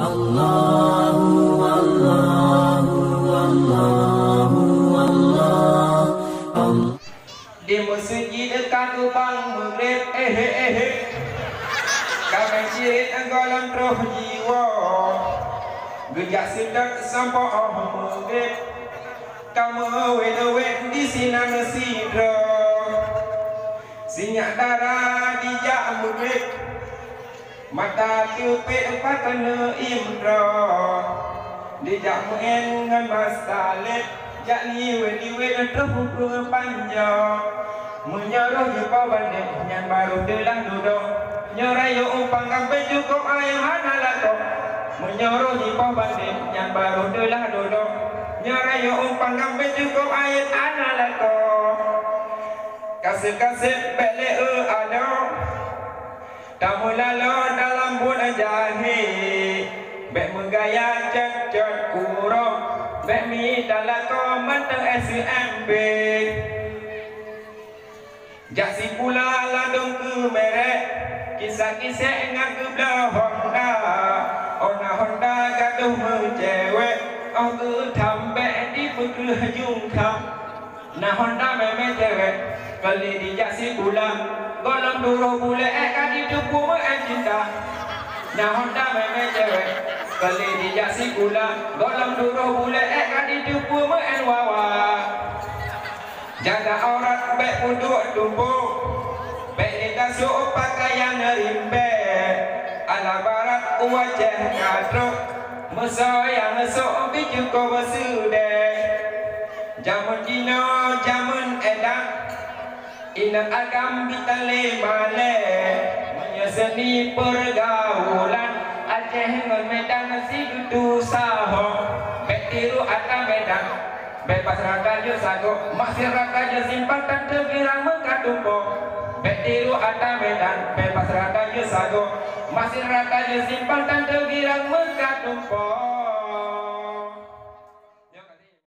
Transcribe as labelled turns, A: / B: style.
A: Allahu Allahu Allahu Allah Allah.
B: Di masjid kaku bang maghrib kami cirit anggolan roh jiwa gejak sedang sampo maghrib kamu wet di sinan sidro sinyak darah di jak maghrib mata tiupit patana imro di jak muen ngan masalit jak liwet terhubung panjang menyaruh jumpa balik yang baru telah duduk nyerayu umpang kampai cukup ayam hanalato menyaruh jumpa balik yang baru telah duduk nyerayu umpang kampai cukup ayam hanalato kasih balik ada tamu lalu dalam bulan jahil bek menggaya cek kurang bek mi dalam komen teng SMB jasi pula ladung ke merek kisah-kisah ingat ke belah Honda gaduh mencewek ke tambek di pukul jungkam nah Honda memang cewek kali di jasi pula golong dulu boleh kadi tupu cinta nah Honda memang cewek kali di jasi pula golong dulu boleh kadi tupu wawa jaga aurat baik puduk tumpuk baik dikasuk pakaian rimbe ala barat wajah kadruk mesayang esok bijuko bersude jamun dino jamun edak inat agam bitale male menyeseni pergaulan Aceh ngon medan si dudu saho baik tiru atas medan bebas rakaja sago masih rakaja simpan dan terkira mengkatumpo betiru ada medan bebas rakaja sago masih rakaja simpan dan